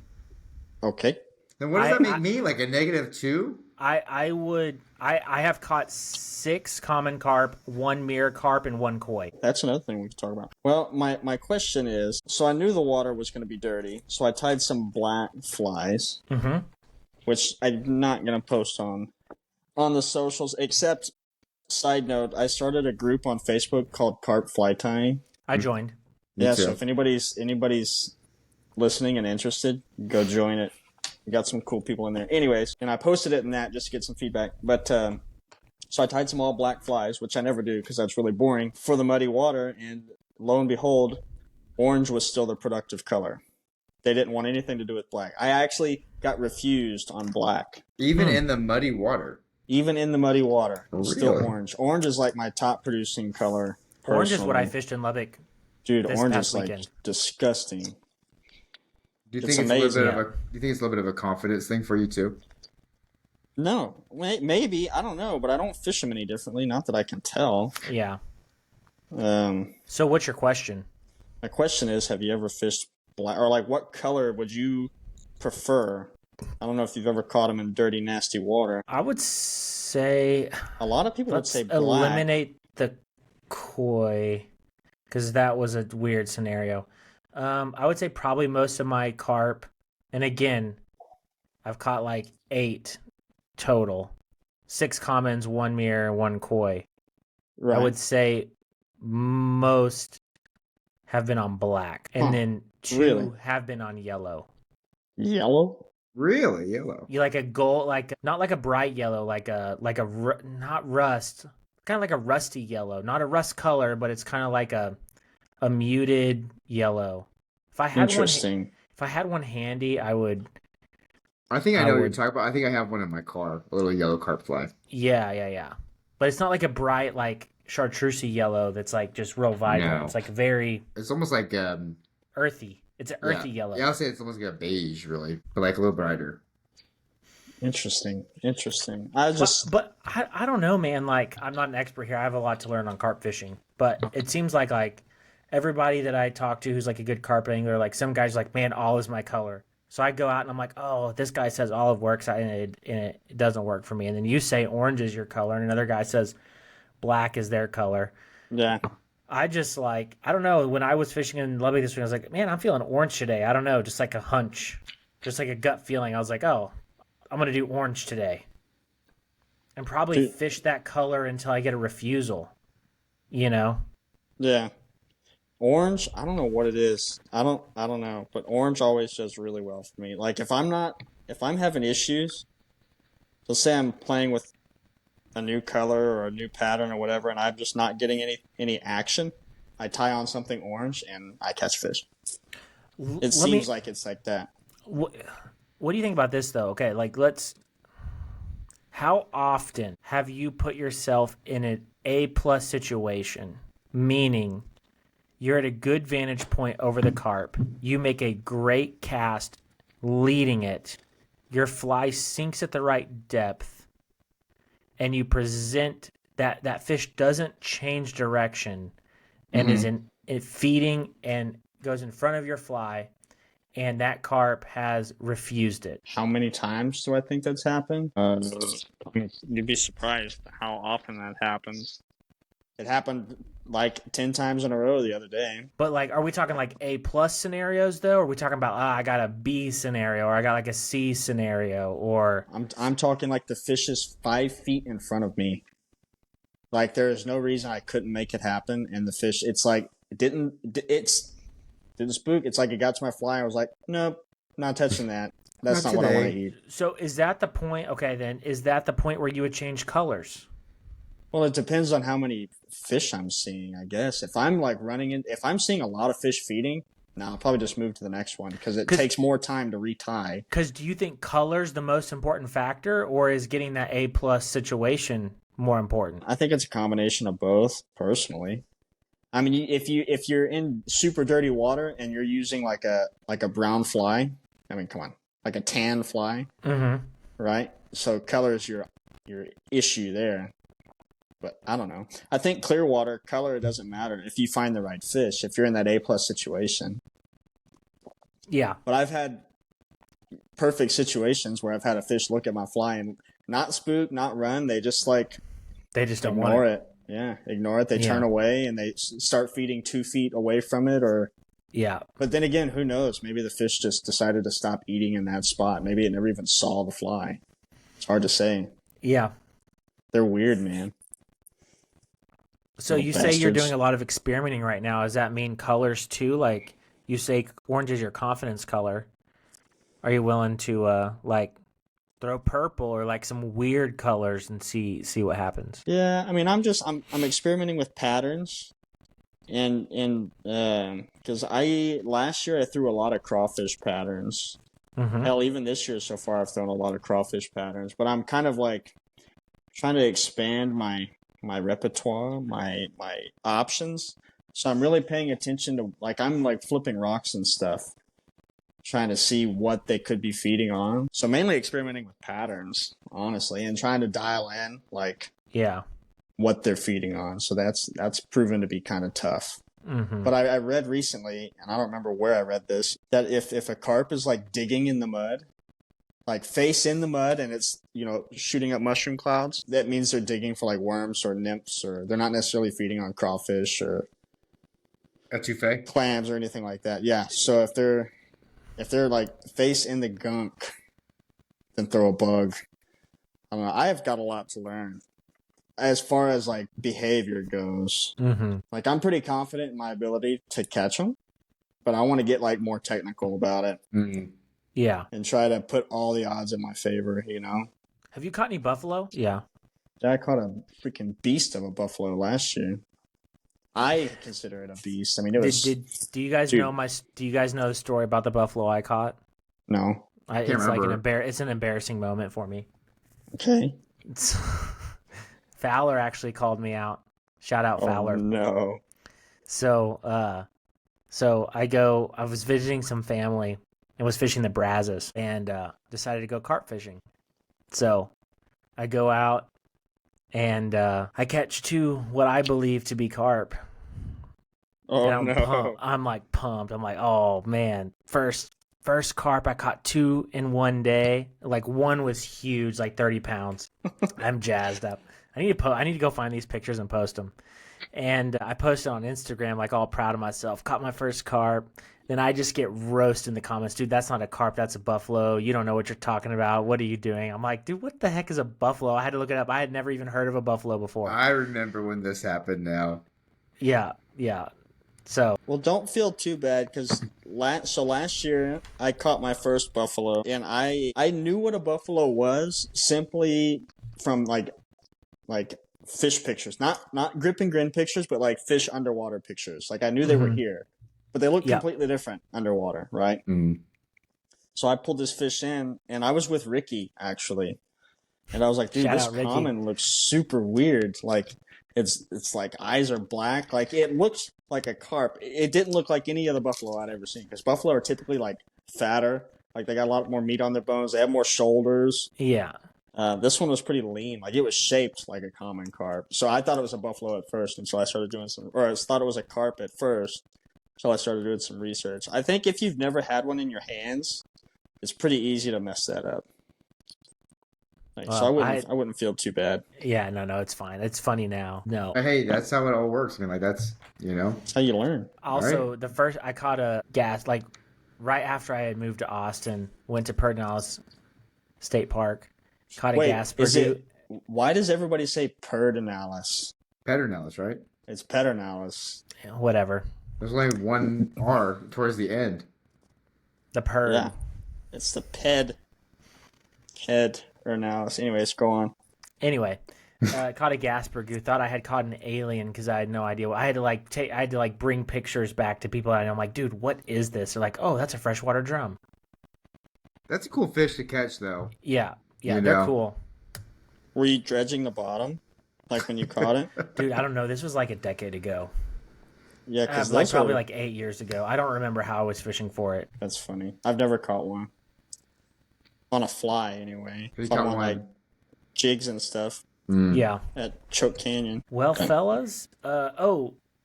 Okay. Then what does I- that make I- me? Like a -2? I have caught 6 common carp, 1 mirror carp, and 1 koi. That's another thing we can talk about. Well, my question is, so I knew the water was going to be dirty, so I tied some black flies, which I'm not going to post on the socials, except, side note, I started a group on Facebook called Carp Fly Tying. I joined. Me Yeah, too. so if anybody's listening and interested, go join it. We got some cool people in there. Anyways, and I posted it in that just to get some feedback. But so I tied some all black flies, which I never do because that's really boring, for the muddy water, and lo and behold, orange was still the productive color. They didn't want anything to do with black. I actually got refused on black. Even in the muddy water. Even in the muddy water, still Really? orange. Orange is like my top producing color. Orange is what I personally. fished in Lubbock. Dude, this orange past is like weekend. disgusting. Do you It's think it's a little bit amazing. of a? Do you think it's a little bit of a confidence thing for you too? No, maybe, I don't know, but I don't fish them any differently. Not that I can tell. Yeah. Um, So what's your question? my question is, have you ever fished black, or like what color would you prefer? I don't know if you've ever caught them in dirty, nasty water. I would say A lot of people would let's say black. eliminate the koi because that was a weird scenario. I would say probably most of my carp, and again, I've caught like 8 total, 6 commons, 1 mirror, 1 koi. Right. I would say most have been on black, and then 2 Really? have been on yellow. Yellow? Really, yellow. You like a gold, like not like a bright yellow, not rust, kind of like a rusty yellow, not a rust color, but it's kind of like a muted yellow. If I had Interesting. one handy, I would. I think I I know what you're would- talking about. I think I have one in my car, a little yellow carp fly. Yeah. But it's not like a bright like chartreuse yellow that's like just real vibrant. No. It's like very It's almost like earthy. It's an earthy yellow. Yeah, I'll say it's almost like a beige, really, but like a little brighter. Interesting. I just But I don't know, man. Like, I'm not an expert here. I have a lot to learn on carp fishing. But it seems like everybody that I talk to who's like a good carp angler, like some guys like, man, all is my color. So I go out and I'm like, oh, this guy says olive works, and it doesn't work for me. And then you say orange is your color, and another guy says black is their color. yeah. I just like, I don't know. When I was fishing in Lubbock this week, I was like, man, I'm feeling orange today. I don't know, just like a hunch, just like a gut feeling. I was like, oh, I'm going to do orange today. And probably Dude. fish that color until I get a refusal, you know? Yeah. Orange, I don't know what it is. I don't know, but orange always does really well for me. Like if I'm having issues, so say I'm playing with a new color or a new pattern or whatever, and I'm just not getting any action, I tie on something orange and I catch fish. It seems like it's like that. What do you think about this though? Okay, like how often have you put yourself in an A+ situation, meaning you're at a good vantage point over the carp, you make a great cast leading it, your fly sinks at the right depth, and you present that fish doesn't change direction and is in it feeding and goes in front of your fly, and that carp has refused it. How many times do I think that's happened? You'd be surprised how often that happens. It happened like 10 times in a row the other day. But like, are we talking like A+ scenarios though? Or are we talking about I got a B scenario, or I got like a C scenario, or I'm talking like the fish is 5 feet in front of me. Like there is no reason I couldn't make it happen, and the fish, it's like it didn't spook. It's like it got to my fly. I was like, nope, not touching that. That's not what I want to eat. So is that the point? Okay, then is that the point where you would change colors? Well, it depends on how many fish I'm seeing, I guess. If I'm like if I'm seeing a lot of fish feeding, no, I'll probably just move to the next one because it takes more time to retie. Because do you think color's the most important factor, or is getting that A+ situation more important? I think it's a combination of both, personally. I mean, if you're in super dirty water and you're using like a brown fly, I mean, come on, like a tan fly, right? So color is your issue there. But I don't know. I think clear water color doesn't matter if you find the right fish. If you're in that A+ situation. Yeah. But I've had perfect situations where I've had a fish look at my fly and not spook, not run. They just like they just don't ignore want it. Yeah, ignore it. They turn away and they start feeding 2 feet away from it, or But then again, who knows? Maybe the fish just decided to stop eating in that spot. Maybe it never even saw the fly. It's hard to say. Yeah. They're weird, man. So you say you're doing a lot of experimenting right now. Does that mean colors too? Like you say orange is your confidence color. Are you willing to like throw purple or like some weird colors and see what happens? Yeah, I mean, I'm experimenting with patterns, and because last year I threw a lot of crawfish patterns. Hell, even this year so far I've thrown a lot of crawfish patterns. But I'm kind of like trying to expand my repertoire, my options. So I'm really paying attention to, like, I'm like flipping rocks and stuff, trying to see what they could be feeding on. So mainly experimenting with patterns, honestly, and trying to dial in like what they're feeding on. So that's proven to be kind of tough. But I read recently, and I don't remember where I read this, that if a carp is like digging in the mud, like face in the mud, and it's, shooting up mushroom clouds, that means they're digging for like worms or nymphs, or they're not necessarily feeding on crawfish or etouffee, clams or anything like that. Yeah. So if they're like face in the gunk, then throw a bug. I don't know. I have got a lot to learn as far as like behavior goes. Like I'm pretty confident in my ability to catch them, but I want to get like more technical about it. Yeah. And try to put all the odds in my favor, Have you caught any buffalo? Yeah. I caught a freaking beast of a buffalo last year. I consider it a beast. I mean, it was. Do you guys know Do you guys know the story about the buffalo I caught? No. It's like it's an embarrassing moment for me. Okay. Fowler actually called me out. Shout out Fowler. No. So I was visiting some family and was fishing the Brazos and decided to go carp fishing. So I go out and I catch 2 what I believe to be carp. Oh, and no. I'm like pumped. I'm like, oh man, first carp I caught 2 in one day. Like one was huge, like 30 pounds. I'm jazzed up. I need to go find these pictures and post them. And I posted on Instagram, like all proud of myself. Caught my first carp. Then I just get roasted in the comments. Dude, that's not a carp. That's a buffalo. You don't know what you're talking about. What are you doing? I'm like, dude, what the heck is a buffalo? I had to look it up. I had never even heard of a buffalo before. I remember when this happened now. Yeah. So. Well, don't feel too bad because last year I caught my first buffalo, and I knew what a buffalo was simply from like fish pictures, not grip and grin pictures, but like fish underwater pictures. Like I knew they were here, but they look completely different underwater, right? So I pulled this fish in, and I was with Ricky actually, and I was like, dude, this common looks super weird. Like it's like eyes are black. Like it looks like a carp. It didn't look like any other buffalo I'd ever seen, because buffalo are typically like fatter. Like they got a lot more meat on their bones. They have more shoulders. Yeah. This one was pretty lean. Like it was shaped like a common carp. So I thought it was a buffalo at first until I started doing I thought it was a carp at first until I started doing some research. I think if you've never had one in your hands, it's pretty easy to mess that up. So I wouldn't feel too bad. Yeah, no, it's fine. It's funny now. No. But hey, that's how it all works. I mean, like that's how you learn. Also, the first I caught a gas like right after I had moved to Austin, went to Pedernales State Park. Caught a Gasper. Why does everybody say Pedernales? Pedernales, right? It's Pedernales. Yeah, whatever. There's only one R towards the end. The perd. Yeah. It's the Pedernales. Anyways, go on. Anyway, caught a Gasper goo. Thought I had caught an alien because I had no idea. I had to bring pictures back to people, and I'm like, dude, what is this? They're like, oh, that's a freshwater drum. That's a cool fish to catch, though. Yeah. Yeah, they're cool. Were you dredging the bottom, like when you caught it? Dude, I don't know. This was like a decade ago. Yeah, because Like those probably are. like 8 years ago. I don't remember how I was fishing for it. That's funny. I've never caught one on a fly anyway. Have you If I'm caught on like one? jigs and stuff Yeah. at Choke Canyon. Well, fellas,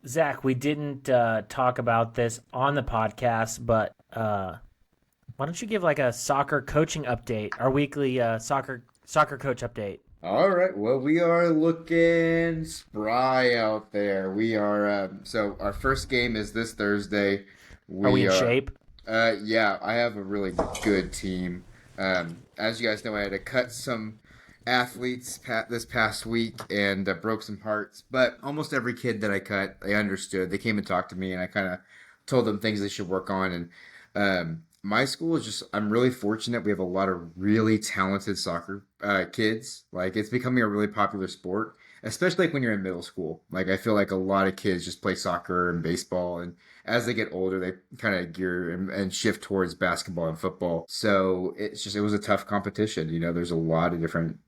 Zach, we didn't talk about this on the podcast, but why don't you give like a soccer coaching update, our weekly soccer coach update? All right. Well, we are looking spry out there. We are. So our first game is this Thursday. Are we in are. shape? Yeah, I have a really good team. As you guys know, I had to cut some athletes this past week and broke some hearts. But almost every kid that I cut, they understood. They came and talked to me, and I kind of told them things they should work on. And my school is just, I'm really fortunate. We have a lot of really talented soccer kids. Like, it's becoming a really popular sport, especially like when you're in middle school. Like, I feel like a lot of kids just play soccer and baseball, and as they get older, they kind of gear and shift towards basketball and football. So it was a tough competition. You know, there's a lot of different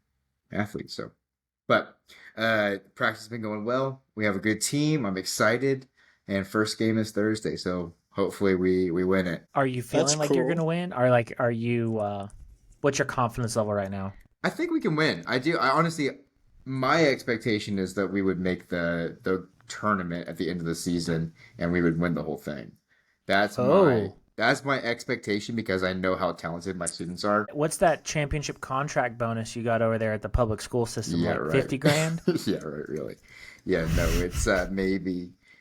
athletes. So, but practice has been going well. We have a good team. I'm excited, and first game is Thursday. So hopefully we win it. Are you feeling That's like you're cool. gonna win? Or like, are you? What's your confidence level right now? I think we can win. I do. I honestly, my expectation is that we would make the tournament at the end of the season and we would win the whole thing. That's Oh. my expectation because I know how talented my students are. What's that championship contract bonus you got over there at the public school system? Yeah, Like right. 50 grand? Yeah, right. Really. Yeah. No. It's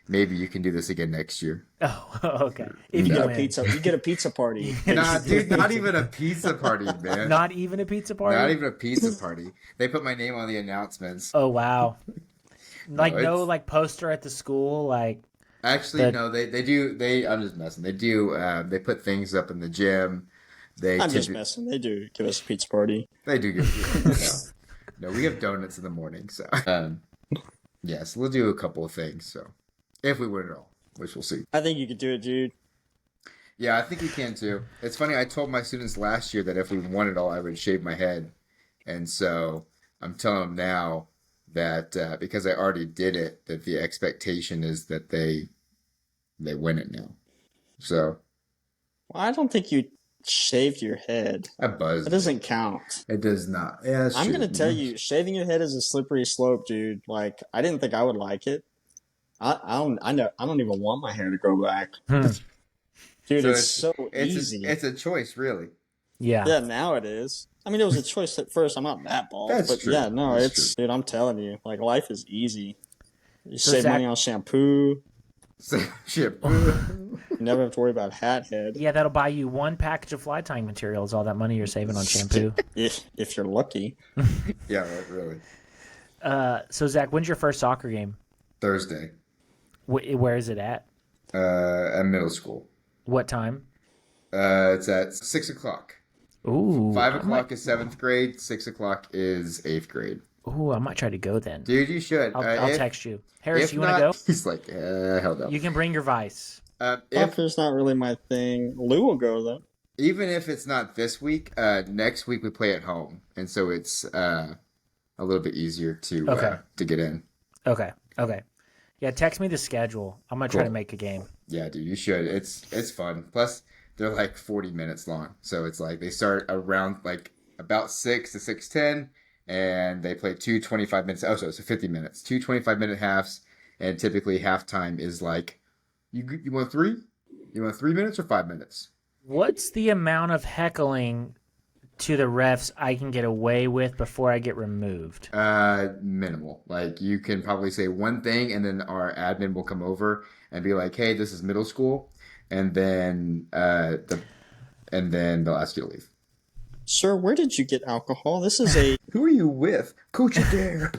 maybe you can do this again next year. Oh, okay. If You you get a win. pizza. You get a pizza party. Nah, dude. Not even a pizza party, man. Not even a pizza party? Not even a pizza party. They put my name on the announcements. Oh, wow. Like no it's- like poster at the school, like Actually, no, they do. I'm just messing. They do. They put things up in the gym. I'm just messing. They do give us a pizza party. They do give. No, we have donuts in the morning. So, yes, we'll do a couple of things. So, if we win it all, which we'll see. I think you could do it, dude. Yeah, I think you can too. It's funny. I told my students last year that if we won it all, I would shave my head, and so I'm telling them now that because I already did it, that the expectation is that they win it now. So Well, I don't think you shaved your head. I buzzed. That doesn't count. It does not. Yeah, that's I'm true. gonna tell you, shaving your head is a slippery slope, dude. Like, I didn't think I would like it. I don't even want my hair to grow back, dude. So it's so easy. It's a choice, really. yeah. Yeah, now it is. I mean, it was a choice at first. I'm not that bald, That's but true. yeah, no, That's it's dude. I'm telling you, like life is easy. You So save Zach- money on shampoo. So, shit. You never have to worry about hat head. Yeah, that'll buy you one package of fly tying materials, all that money you're saving on shampoo. If you're lucky. Yeah, right, really. So Zach, when's your first soccer game? Thursday, Where is it at? at middle school. What time? It's at 6:00. Ooh. 5:00 is 7th grade. 6:00 is 8th grade. Ooh, I might try to go then. Dude, you should. I'll text you. Harris, If you want to not, go? he's like, hell no. You can bring your vice. If Soccer's not really my thing. Lou will go though. even if it's not this week, next week we play at home, and so it's a little bit easier to get in. Okay. Yeah, text me the schedule. I'm gonna try to Cool. make a game. Yeah, dude, you should. It's fun. Plus, they're like 40 minutes long, so it's like they start around like about 6 to 6:10, and they play two 25 minutes. Oh, so it's 50 minutes, two 25-minute halves, and typically halftime is like, you want three? You want 3 minutes or 5 minutes? What's the amount of heckling to the refs I can get away with before I get removed? Minimal. Like you can probably say one thing, and then our admin will come over and be like, "Hey, this is middle school," and then they'll ask you to leave. Sir, where did you get alcohol? This is a Who are you with, Coach Adair?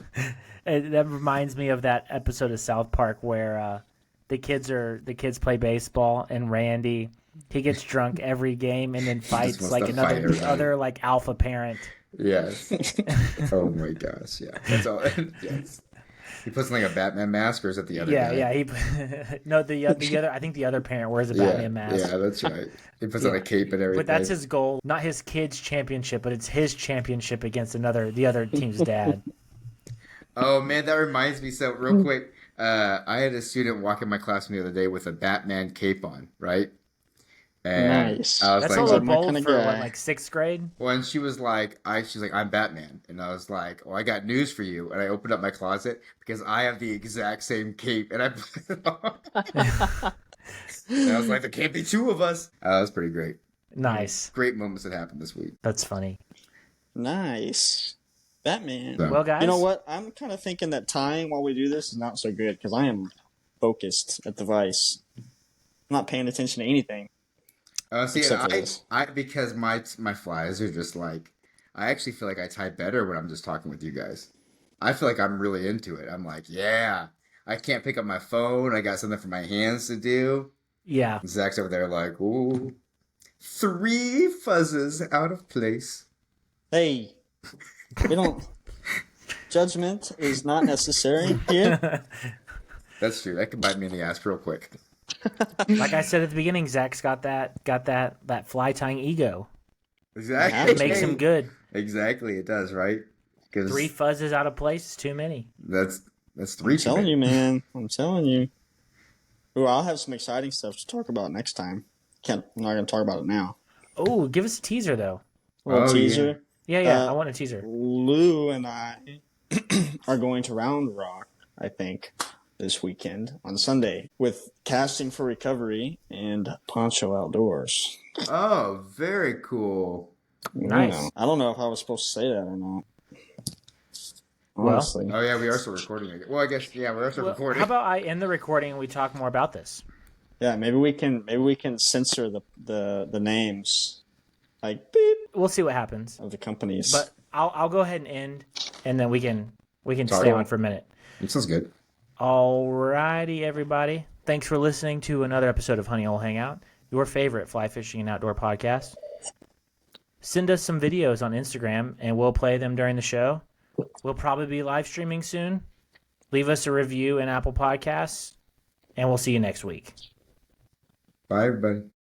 That reminds me of that episode of South Park where the kids play baseball and Randy, he gets drunk every game and then fights wants like to fight everybody. other like alpha parent. Yes. Oh my gosh. Yeah. That's all. Yes. He puts like a Batman mask, or is it the other guy? Yeah. He no the other. I think the other parent wears a Batman mask. Yeah, that's right. He puts on a cape and everything. But that's his goal, not his kid's championship, but it's his championship against the other team's dad. Oh man, that reminds me. So real quick, I had a student walk in my classroom the other day with a Batman cape on, right? And I Nice. was That's a like, Sounds little like oh. my bold kind of for what, guy. like sixth grade? When she was like, she's like, I'm Batman, and I was like, oh, I got news for you. And I opened up my closet because I have the exact same cape, and I put it on. And I was like, there can't be two of us. That was pretty great. Nice. Great moments that happened this week. That's funny. Nice. Batman. So, Well, You know guys, what? I'm kind of thinking that tying while we do this is not so good because I am focused at the vice. I'm not paying attention to anything see, and except for this. because my flies are just like, I actually feel like I tie better when I'm just talking with you guys. I feel like I'm really into it. I'm like, yeah, I can't pick up my phone. I got something for my hands to do. yeah. Zach's over there like, ooh, three fuzzes out of place. Hey, we don't. Judgment is not necessary here. That's true. That could bite me in the ass real quick. Like I said at the beginning, Zach's got that fly tying ego. Exactly. It makes him good. Exactly, it does, right? Because 3 fuzzes out of place is too many. that's three. I'm telling you, man. I'm telling you. Ooh, I'll have some exciting stuff to talk about next time. I'm not going to talk about it now. Oh, give us a teaser though. A little Oh, teaser. Yeah, Uh, I want a teaser. Lou and I are going to Round Rock, I think, this weekend on Sunday with Casting for Recovery and Poncho Outdoors. Oh, very cool. Nice. You know, I don't know if I was supposed to say that or not. Well, Honestly. Oh yeah, we are still recording. Well, I guess yeah, we are still Well, recording. how about I end the recording and we talk more about this? Yeah, maybe we can censor the names. Like beep We'll see what happens. of the companies. But I'll go ahead and end, and then we can Talk stay about- on for a minute. It sounds good. Alrighty, everybody. Thanks for listening to another episode of Honey Hole Hangout, your favorite fly fishing and outdoor podcast. Send us some videos on Instagram, and we'll play them during the show. We'll probably be live streaming soon. Leave us a review in Apple Podcasts, and we'll see you next week. Bye, everybody.